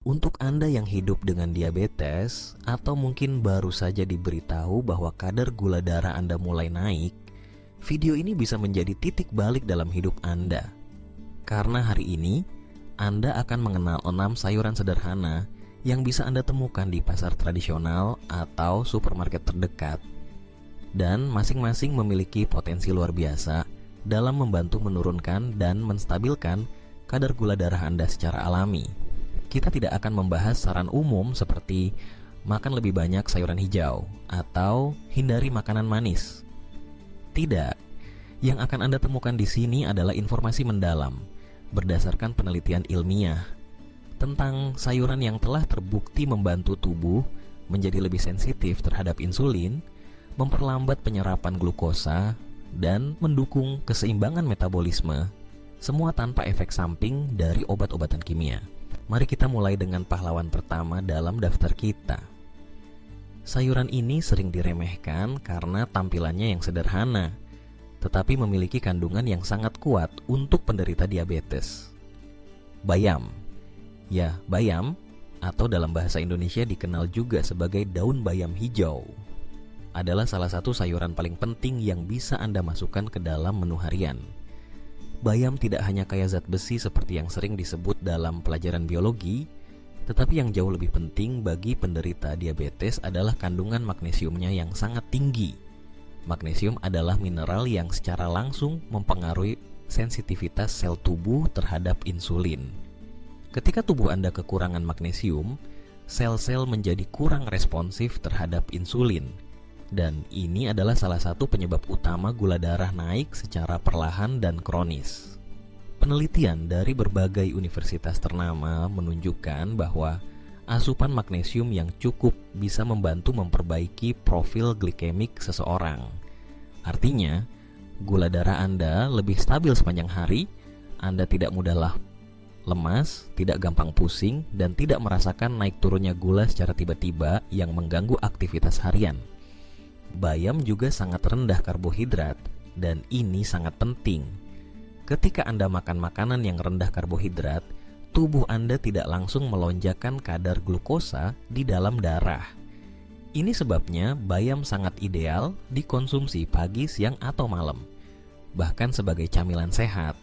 Untuk Anda yang hidup dengan diabetes atau mungkin baru saja diberitahu bahwa kadar gula darah Anda mulai naik, video ini bisa menjadi titik balik dalam hidup Anda. Karena hari ini, Anda akan mengenal 6 sayuran sederhana yang bisa Anda temukan di pasar tradisional atau supermarket terdekat. Dan masing-masing memiliki potensi luar biasa dalam membantu menurunkan dan menstabilkan kadar gula darah Anda secara alami. Kita tidak akan membahas saran umum seperti makan lebih banyak sayuran hijau atau hindari makanan manis. Tidak. Yang akan Anda temukan di sini adalah informasi mendalam berdasarkan penelitian ilmiah tentang sayuran yang telah terbukti membantu tubuh menjadi lebih sensitif terhadap insulin, memperlambat penyerapan glukosa, dan mendukung keseimbangan metabolisme, semua tanpa efek samping dari obat-obatan kimia. Mari kita mulai dengan pahlawan pertama dalam daftar kita. Sayuran ini sering diremehkan karena tampilannya yang sederhana, tetapi memiliki kandungan yang sangat kuat untuk penderita diabetes. Bayam. Ya, bayam atau dalam bahasa Indonesia dikenal juga sebagai daun bayam hijau adalah salah satu sayuran paling penting yang bisa Anda masukkan ke dalam menu harian. Bayam tidak hanya kaya zat besi seperti yang sering disebut dalam pelajaran biologi, tetapi yang jauh lebih penting bagi penderita diabetes adalah kandungan magnesiumnya yang sangat tinggi. Magnesium adalah mineral yang secara langsung mempengaruhi sensitivitas sel tubuh terhadap insulin. Ketika tubuh Anda kekurangan magnesium, sel-sel menjadi kurang responsif terhadap insulin. Dan ini adalah salah satu penyebab utama gula darah naik secara perlahan dan kronis. Penelitian dari berbagai universitas ternama menunjukkan bahwa asupan magnesium yang cukup bisa membantu memperbaiki profil glikemik seseorang. Artinya, gula darah Anda lebih stabil sepanjang hari, Anda tidak mudah lemas, tidak gampang pusing, dan tidak merasakan naik turunnya gula secara tiba-tiba yang mengganggu aktivitas harian. Bayam juga sangat rendah karbohidrat, dan ini sangat penting. Ketika Anda makan makanan yang rendah karbohidrat, tubuh Anda tidak langsung melonjakkan kadar glukosa di dalam darah. Ini sebabnya bayam sangat ideal dikonsumsi pagi, siang, atau malam, bahkan sebagai camilan sehat.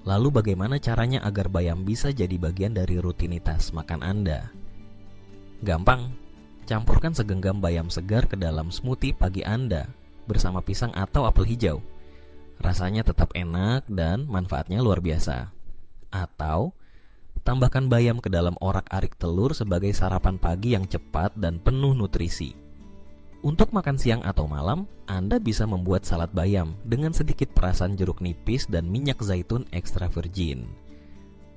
Lalu bagaimana caranya agar bayam bisa jadi bagian dari rutinitas makan Anda? Gampang. Campurkan segenggam bayam segar ke dalam smoothie pagi Anda bersama pisang atau apel hijau. Rasanya tetap enak dan manfaatnya luar biasa. Atau tambahkan bayam ke dalam orak-arik telur sebagai sarapan pagi yang cepat dan penuh nutrisi. Untuk makan siang atau malam, Anda bisa membuat salad bayam dengan sedikit perasan jeruk nipis dan minyak zaitun extra virgin.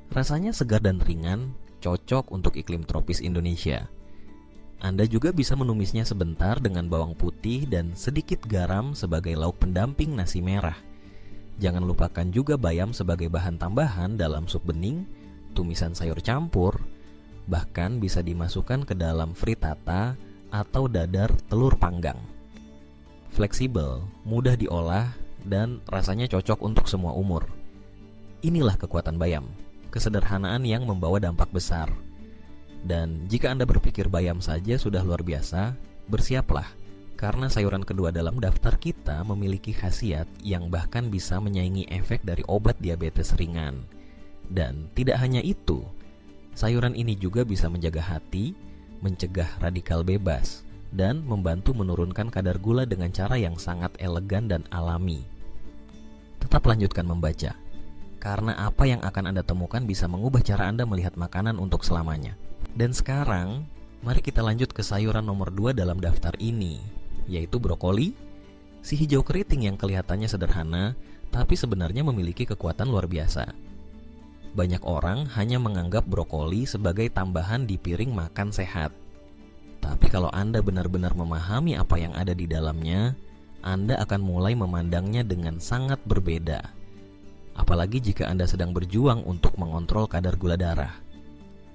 Rasanya segar dan ringan, cocok untuk iklim tropis Indonesia. Anda juga bisa menumisnya sebentar dengan bawang putih dan sedikit garam sebagai lauk pendamping nasi merah. Jangan lupakan juga bayam sebagai bahan tambahan dalam sup bening, tumisan sayur campur, bahkan bisa dimasukkan ke dalam frittata atau dadar telur panggang. Fleksibel, mudah diolah, dan rasanya cocok untuk semua umur. Inilah kekuatan bayam, kesederhanaan yang membawa dampak besar. Dan jika Anda berpikir bayam saja sudah luar biasa, bersiaplah, karena sayuran kedua dalam daftar kita memiliki khasiat yang bahkan bisa menyaingi efek dari obat diabetes ringan. Dan tidak hanya itu, sayuran ini juga bisa menjaga hati, mencegah radikal bebas, dan membantu menurunkan kadar gula dengan cara yang sangat elegan dan alami. Tetap lanjutkan membaca, karena apa yang akan Anda temukan bisa mengubah cara Anda melihat makanan untuk selamanya. Dan sekarang, mari kita lanjut ke sayuran nomor 2 dalam daftar ini, yaitu brokoli, si hijau keriting yang kelihatannya sederhana, tapi sebenarnya memiliki kekuatan luar biasa. Banyak orang hanya menganggap brokoli sebagai tambahan di piring makan sehat. Tapi kalau Anda benar-benar memahami apa yang ada di dalamnya, Anda akan mulai memandangnya dengan sangat berbeda. Apalagi jika Anda sedang berjuang untuk mengontrol kadar gula darah.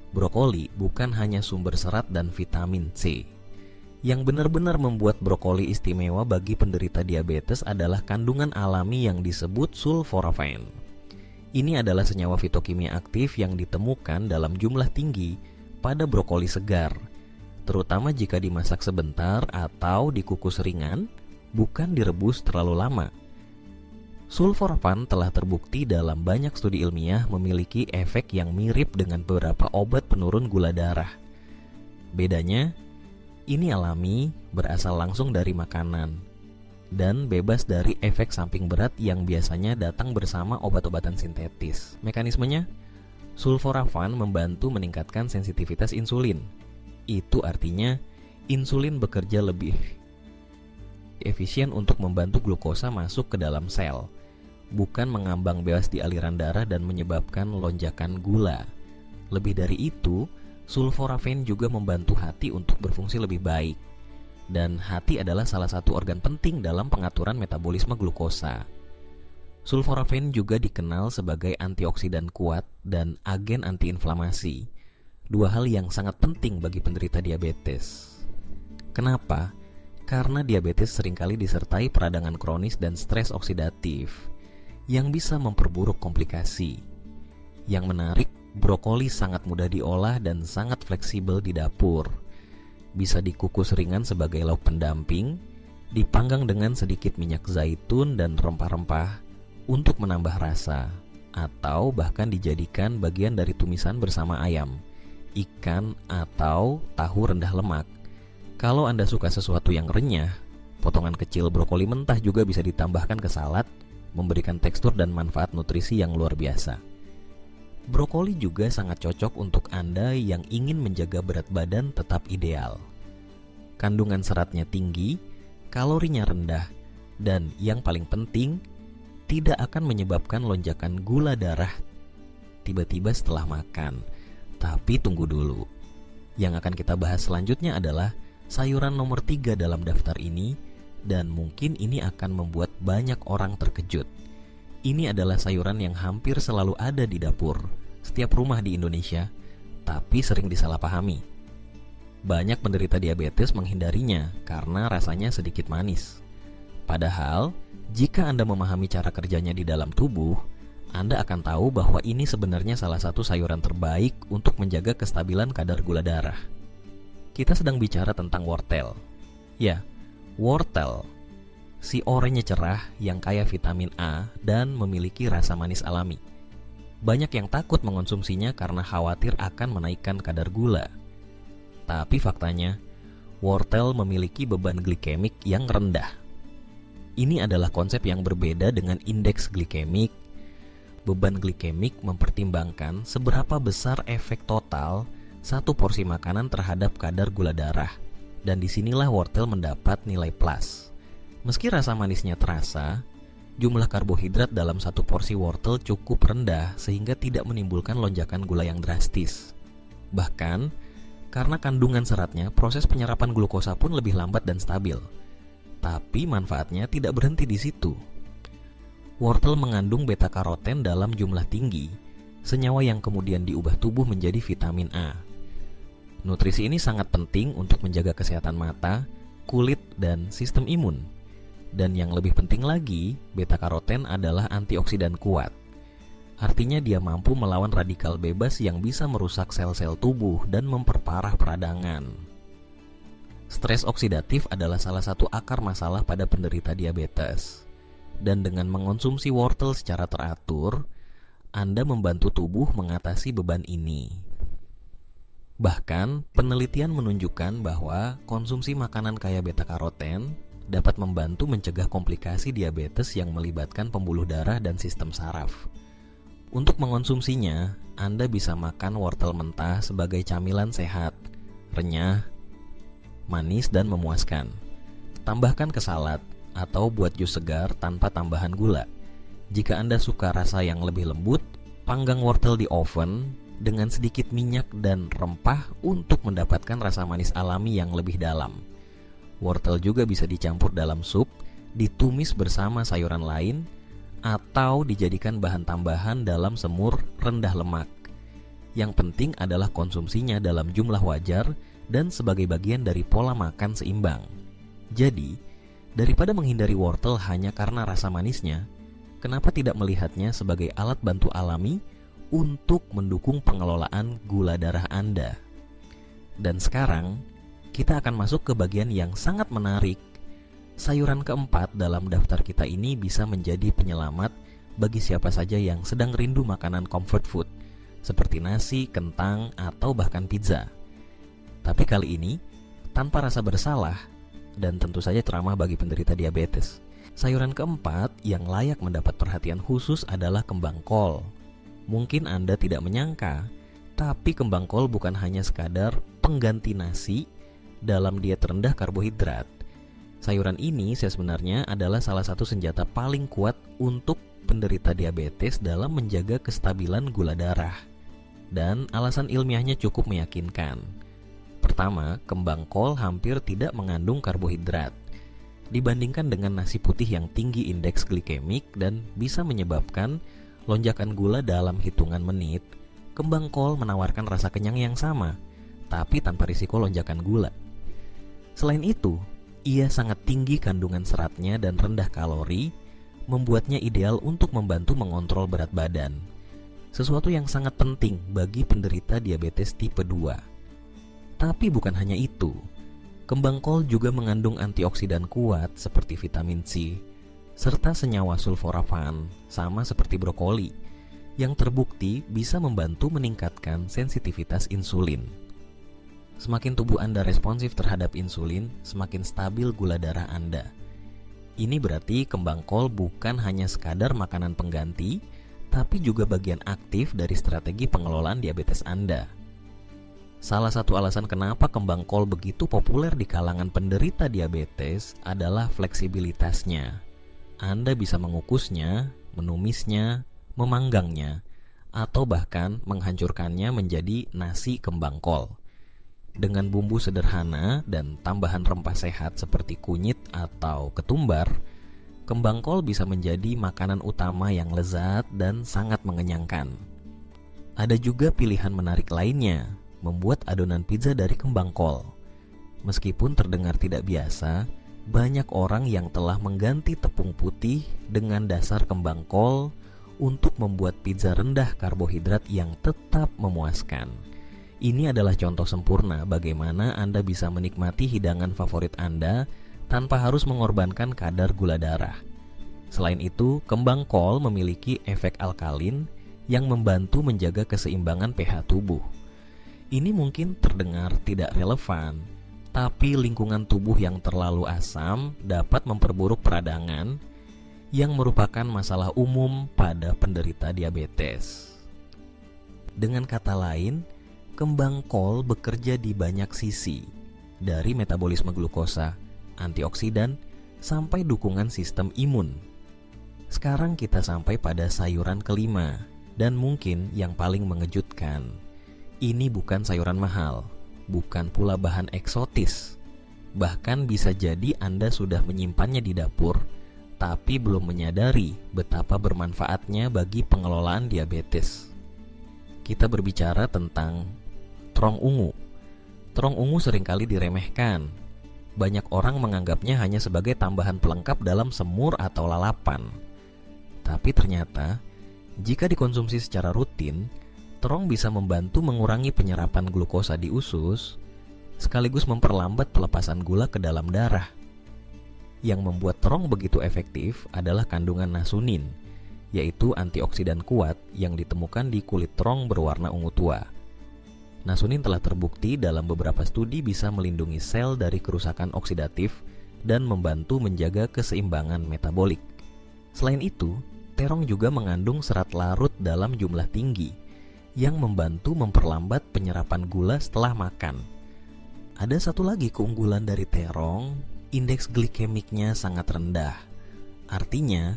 Brokoli bukan hanya sumber serat dan vitamin C. Yang benar-benar membuat brokoli istimewa bagi penderita diabetes adalah kandungan alami yang disebut sulforafain. Ini adalah senyawa fitokimia aktif yang ditemukan dalam jumlah tinggi pada brokoli segar, terutama jika dimasak sebentar atau dikukus ringan, bukan direbus terlalu lama. Sulforafan telah terbukti dalam banyak studi ilmiah memiliki efek yang mirip dengan beberapa obat penurun gula darah. Bedanya, ini alami, berasal langsung dari makanan, dan bebas dari efek samping berat yang biasanya datang bersama obat-obatan sintetis. Mekanismenya, sulforafan membantu meningkatkan sensitivitas insulin. Itu artinya, insulin bekerja lebih efisien untuk membantu glukosa masuk ke dalam sel, bukan mengambang bebas di aliran darah dan menyebabkan lonjakan gula. Lebih dari itu, sulforafan juga membantu hati untuk berfungsi lebih baik. Dan hati adalah salah satu organ penting dalam pengaturan metabolisme glukosa. Sulforafan juga dikenal sebagai antioksidan kuat dan agen antiinflamasi. Dua hal yang sangat penting bagi penderita diabetes. Kenapa? Karena diabetes seringkali disertai peradangan kronis dan stres oksidatif yang bisa memperburuk komplikasi. Yang menarik, brokoli sangat mudah diolah dan sangat fleksibel di dapur. Bisa dikukus ringan sebagai lauk pendamping, dipanggang dengan sedikit minyak zaitun dan rempah-rempah untuk menambah rasa, atau bahkan dijadikan bagian dari tumisan bersama ayam, ikan, atau tahu rendah lemak. Kalau Anda suka sesuatu yang renyah, potongan kecil brokoli mentah juga bisa ditambahkan ke salad, memberikan tekstur dan manfaat nutrisi yang luar biasa. Brokoli juga sangat cocok untuk Anda yang ingin menjaga berat badan tetap ideal. Kandungan seratnya tinggi, kalorinya rendah, dan yang paling penting, tidak akan menyebabkan lonjakan gula darah tiba-tiba setelah makan. Tapi tunggu dulu. Yang akan kita bahas selanjutnya adalah sayuran nomor 3 dalam daftar ini, dan mungkin ini akan membuat banyak orang terkejut. Ini adalah sayuran yang hampir selalu ada di dapur setiap rumah di Indonesia, tapi sering disalahpahami. Banyak penderita diabetes menghindarinya karena rasanya sedikit manis. Padahal, jika Anda memahami cara kerjanya di dalam tubuh, Anda akan tahu bahwa ini sebenarnya salah satu sayuran terbaik untuk menjaga kestabilan kadar gula darah. Kita sedang bicara tentang wortel. Ya, wortel. Si oranye cerah yang kaya vitamin A dan memiliki rasa manis alami. Banyak yang takut mengonsumsinya karena khawatir akan menaikkan kadar gula. Tapi faktanya, wortel memiliki beban glikemik yang rendah. Ini adalah konsep yang berbeda dengan indeks glikemik. Beban glikemik mempertimbangkan seberapa besar efek total satu porsi makanan terhadap kadar gula darah, dan disinilah wortel mendapat nilai plus. Meski rasa manisnya terasa, jumlah karbohidrat dalam satu porsi wortel cukup rendah sehingga tidak menimbulkan lonjakan gula yang drastis. Bahkan, karena kandungan seratnya, proses penyerapan glukosa pun lebih lambat dan stabil. Tapi manfaatnya tidak berhenti di situ. Wortel mengandung beta-karoten dalam jumlah tinggi, senyawa yang kemudian diubah tubuh menjadi vitamin A. Nutrisi ini sangat penting untuk menjaga kesehatan mata, kulit, dan sistem imun. Dan yang lebih penting lagi, beta-karoten adalah antioksidan kuat. Artinya dia mampu melawan radikal bebas yang bisa merusak sel-sel tubuh dan memperparah peradangan. Stres oksidatif adalah salah satu akar masalah pada penderita diabetes. Dan dengan mengonsumsi wortel secara teratur, Anda membantu tubuh mengatasi beban ini. Bahkan, penelitian menunjukkan bahwa konsumsi makanan kaya beta-karoten dapat membantu mencegah komplikasi diabetes yang melibatkan pembuluh darah dan sistem saraf. Untuk mengonsumsinya, Anda bisa makan wortel mentah sebagai camilan sehat, renyah, manis, dan memuaskan. Tambahkan ke salad atau buat jus segar tanpa tambahan gula. Jika Anda suka rasa yang lebih lembut, panggang wortel di oven dengan sedikit minyak dan rempah untuk mendapatkan rasa manis alami yang lebih dalam. Wortel juga bisa dicampur dalam sup, ditumis bersama sayuran lain, atau dijadikan bahan tambahan dalam semur rendah lemak. Yang penting adalah konsumsinya dalam jumlah wajar dan sebagai bagian dari pola makan seimbang. Jadi, daripada menghindari wortel hanya karena rasa manisnya, kenapa tidak melihatnya sebagai alat bantu alami untuk mendukung pengelolaan gula darah Anda? Dan sekarang, kita akan masuk ke bagian yang sangat menarik. Sayuran keempat dalam daftar kita ini bisa menjadi penyelamat bagi siapa saja yang sedang rindu makanan comfort food, seperti nasi, kentang, atau bahkan pizza. Tapi kali ini, tanpa rasa bersalah, dan tentu saja ceramah bagi penderita diabetes. Sayuran keempat yang layak mendapat perhatian khusus adalah kembang kol. Mungkin Anda tidak menyangka, tapi kembang kol bukan hanya sekadar pengganti nasi dalam diet rendah karbohidrat. Sayuran ini sebenarnya adalah salah satu senjata paling kuat untuk penderita diabetes dalam menjaga kestabilan gula darah. Dan alasan ilmiahnya cukup meyakinkan. Pertama, kembang kol hampir tidak mengandung karbohidrat dibandingkan dengan nasi putih yang tinggi indeks glikemik dan bisa menyebabkan lonjakan gula dalam hitungan menit. Kembang kol menawarkan rasa kenyang yang sama, tapi tanpa risiko lonjakan gula. Selain itu, ia sangat tinggi kandungan seratnya dan rendah kalori, membuatnya ideal untuk membantu mengontrol berat badan. Sesuatu yang sangat penting bagi penderita diabetes tipe 2. Tapi bukan hanya itu. Kembang kol juga mengandung antioksidan kuat seperti vitamin C, serta senyawa sulforafan, sama seperti brokoli, yang terbukti bisa membantu meningkatkan sensitivitas insulin. Semakin tubuh Anda responsif terhadap insulin, semakin stabil gula darah Anda. Ini berarti kembang kol bukan hanya sekadar makanan pengganti, tapi juga bagian aktif dari strategi pengelolaan diabetes Anda. Salah satu alasan kenapa kembang kol begitu populer di kalangan penderita diabetes adalah fleksibilitasnya. Anda bisa mengukusnya, menumisnya, memanggangnya, atau bahkan menghancurkannya menjadi nasi kembang kol. Dengan bumbu sederhana dan tambahan rempah sehat seperti kunyit atau ketumbar, kembang kol bisa menjadi makanan utama yang lezat dan sangat mengenyangkan. Ada juga pilihan menarik lainnya, membuat adonan pizza dari kembang kol. Meskipun terdengar tidak biasa, banyak orang yang telah mengganti tepung putih dengan dasar kembang kol untuk membuat pizza rendah karbohidrat yang tetap memuaskan. Ini adalah contoh sempurna bagaimana Anda bisa menikmati hidangan favorit Anda tanpa harus mengorbankan kadar gula darah. Selain itu, kembang kol memiliki efek alkalin yang membantu menjaga keseimbangan pH tubuh. Ini mungkin terdengar tidak relevan, tapi lingkungan tubuh yang terlalu asam dapat memperburuk peradangan yang merupakan masalah umum pada penderita diabetes. Dengan kata lain, kembang kol bekerja di banyak sisi, dari metabolisme glukosa, antioksidan, sampai dukungan sistem imun. Sekarang kita sampai pada sayuran kelima, dan mungkin yang paling mengejutkan. Ini bukan sayuran mahal, bukan pula bahan eksotis. Bahkan bisa jadi Anda sudah menyimpannya di dapur, tapi belum menyadari betapa bermanfaatnya bagi pengelolaan diabetes. Kita berbicara tentang terong ungu. Terong ungu seringkali diremehkan. Banyak orang menganggapnya hanya sebagai tambahan pelengkap dalam semur atau lalapan. Tapi ternyata, jika dikonsumsi secara rutin, terong bisa membantu mengurangi penyerapan glukosa di usus, sekaligus memperlambat pelepasan gula ke dalam darah. Yang membuat terong begitu efektif adalah kandungan nasunin, yaitu antioksidan kuat yang ditemukan di kulit terong berwarna ungu tua. Nasunin telah terbukti dalam beberapa studi bisa melindungi sel dari kerusakan oksidatif dan membantu menjaga keseimbangan metabolik. Selain itu, terong juga mengandung serat larut dalam jumlah tinggi yang membantu memperlambat penyerapan gula setelah makan. Ada satu lagi keunggulan dari terong, indeks glikemiknya sangat rendah. Artinya,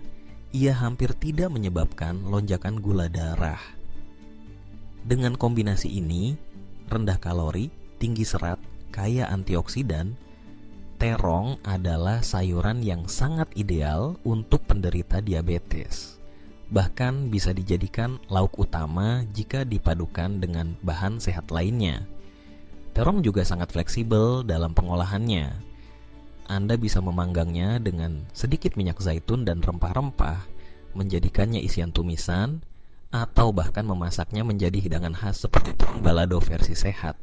ia hampir tidak menyebabkan lonjakan gula darah. Dengan kombinasi ini, rendah kalori, tinggi serat, kaya antioksidan, terong adalah sayuran yang sangat ideal untuk penderita diabetes. Bahkan bisa dijadikan lauk utama jika dipadukan dengan bahan sehat lainnya. Terong juga sangat fleksibel dalam pengolahannya. Anda bisa memanggangnya dengan sedikit minyak zaitun dan rempah-rempah, menjadikannya isian tumisan, atau bahkan memasaknya menjadi hidangan khas seperti terong balado versi sehat.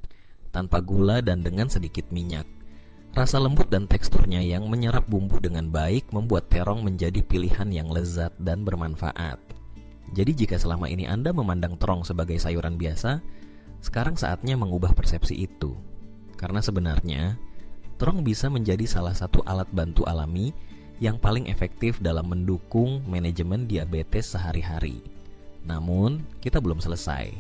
tanpa gula dan dengan sedikit minyak. Rasa lembut dan teksturnya yang menyerap bumbu dengan baik membuat terong menjadi pilihan yang lezat dan bermanfaat. Jadi jika selama ini Anda memandang terong sebagai sayuran biasa, sekarang saatnya mengubah persepsi itu. Karena sebenarnya, terong bisa menjadi salah satu alat bantu alami yang paling efektif dalam mendukung manajemen diabetes sehari-hari. Namun, kita belum selesai.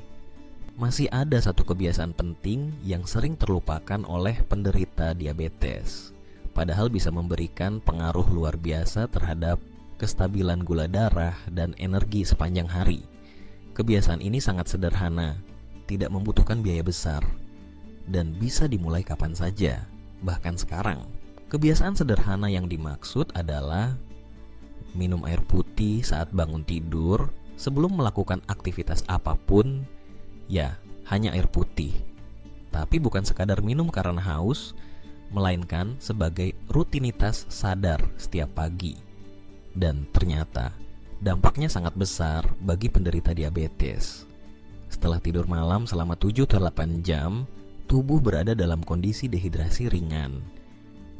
Masih ada satu kebiasaan penting yang sering terlupakan oleh penderita diabetes, padahal bisa memberikan pengaruh luar biasa terhadap kestabilan gula darah dan energi sepanjang hari. Kebiasaan ini sangat sederhana, tidak membutuhkan biaya besar, dan bisa dimulai kapan saja, bahkan sekarang. Kebiasaan sederhana yang dimaksud adalah minum air putih saat bangun tidur sebelum melakukan aktivitas apapun. Ya, hanya air putih. Tapi bukan sekadar minum karena haus, melainkan sebagai rutinitas sadar setiap pagi. Dan ternyata dampaknya sangat besar bagi penderita diabetes. Setelah tidur malam selama 7-8 jam, tubuh berada dalam kondisi dehidrasi ringan.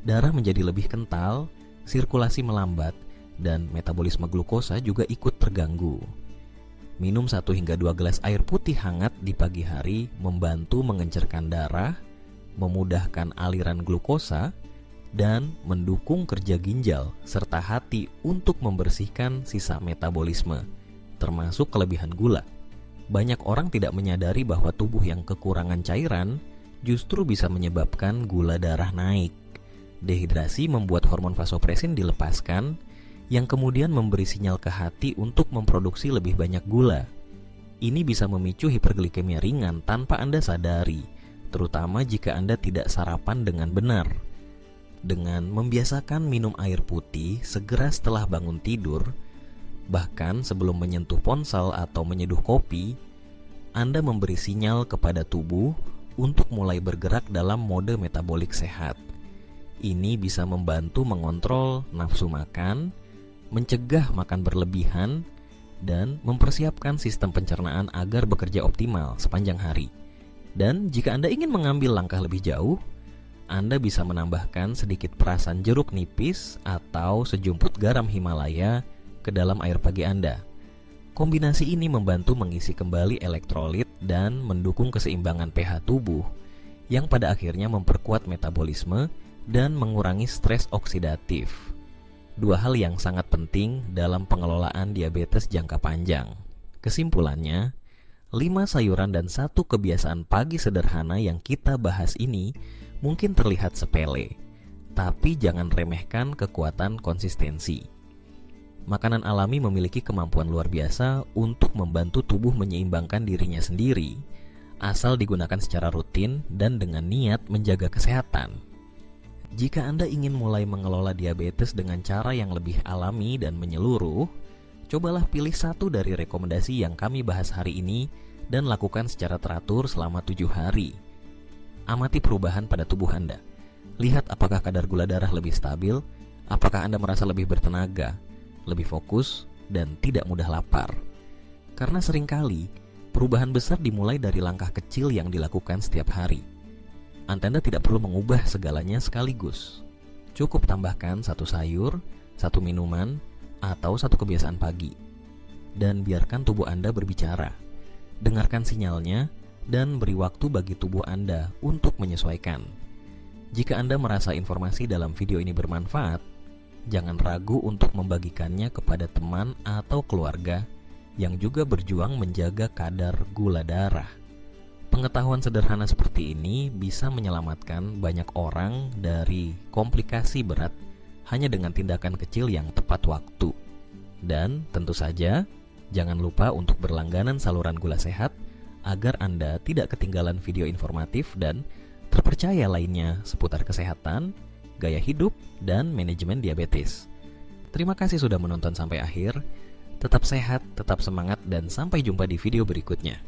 Darah menjadi lebih kental, sirkulasi melambat, dan metabolisme glukosa juga ikut terganggu. Minum 1 hingga 2 gelas air putih hangat di pagi hari membantu mengencerkan darah, memudahkan aliran glukosa, dan mendukung kerja ginjal serta hati untuk membersihkan sisa metabolisme, termasuk kelebihan gula. Banyak orang tidak menyadari bahwa tubuh yang kekurangan cairan justru bisa menyebabkan gula darah naik. Dehidrasi membuat hormon vasopresin dilepaskan, yang kemudian memberi sinyal ke hati untuk memproduksi lebih banyak gula. Ini bisa memicu hiperglikemia ringan tanpa Anda sadari, terutama jika Anda tidak sarapan dengan benar. Dengan membiasakan minum air putih segera setelah bangun tidur, bahkan sebelum menyentuh ponsel atau menyeduh kopi, Anda memberi sinyal kepada tubuh untuk mulai bergerak dalam mode metabolik sehat. Ini bisa membantu mengontrol nafsu makan, mencegah makan berlebihan, dan mempersiapkan sistem pencernaan agar bekerja optimal sepanjang hari. Dan jika Anda ingin mengambil langkah lebih jauh, Anda bisa menambahkan sedikit perasan jeruk nipis atau sejumput garam Himalaya ke dalam air pagi Anda. Kombinasi ini membantu mengisi kembali elektrolit dan mendukung keseimbangan pH tubuh, yang pada akhirnya memperkuat metabolisme dan mengurangi stres oksidatif. Dua hal yang sangat penting dalam pengelolaan diabetes jangka panjang. Kesimpulannya, 5 sayuran dan 1 kebiasaan pagi sederhana yang kita bahas ini mungkin terlihat sepele, tapi jangan remehkan kekuatan konsistensi. Makanan alami memiliki kemampuan luar biasa untuk membantu tubuh menyeimbangkan dirinya sendiri, asal digunakan secara rutin dan dengan niat menjaga kesehatan. Jika Anda ingin mulai mengelola diabetes dengan cara yang lebih alami dan menyeluruh, cobalah pilih 1 dari rekomendasi yang kami bahas hari ini dan lakukan secara teratur selama 7 hari. Amati perubahan pada tubuh Anda. Lihat apakah kadar gula darah lebih stabil, apakah Anda merasa lebih bertenaga, lebih fokus, dan tidak mudah lapar. Karena seringkali, perubahan besar dimulai dari langkah kecil yang dilakukan setiap hari. Anda tidak perlu mengubah segalanya sekaligus. Cukup tambahkan 1 sayur, 1 minuman, atau 1 kebiasaan pagi. Dan biarkan tubuh Anda berbicara. Dengarkan sinyalnya dan beri waktu bagi tubuh Anda untuk menyesuaikan. Jika Anda merasa informasi dalam video ini bermanfaat, jangan ragu untuk membagikannya kepada teman atau keluarga yang juga berjuang menjaga kadar gula darah. Pengetahuan sederhana seperti ini bisa menyelamatkan banyak orang dari komplikasi berat hanya dengan tindakan kecil yang tepat waktu. Dan tentu saja, jangan lupa untuk berlangganan saluran gula sehat agar Anda tidak ketinggalan video informatif dan terpercaya lainnya seputar kesehatan, gaya hidup, dan manajemen diabetes. Terima kasih sudah menonton sampai akhir. Tetap sehat, tetap semangat, dan sampai jumpa di video berikutnya.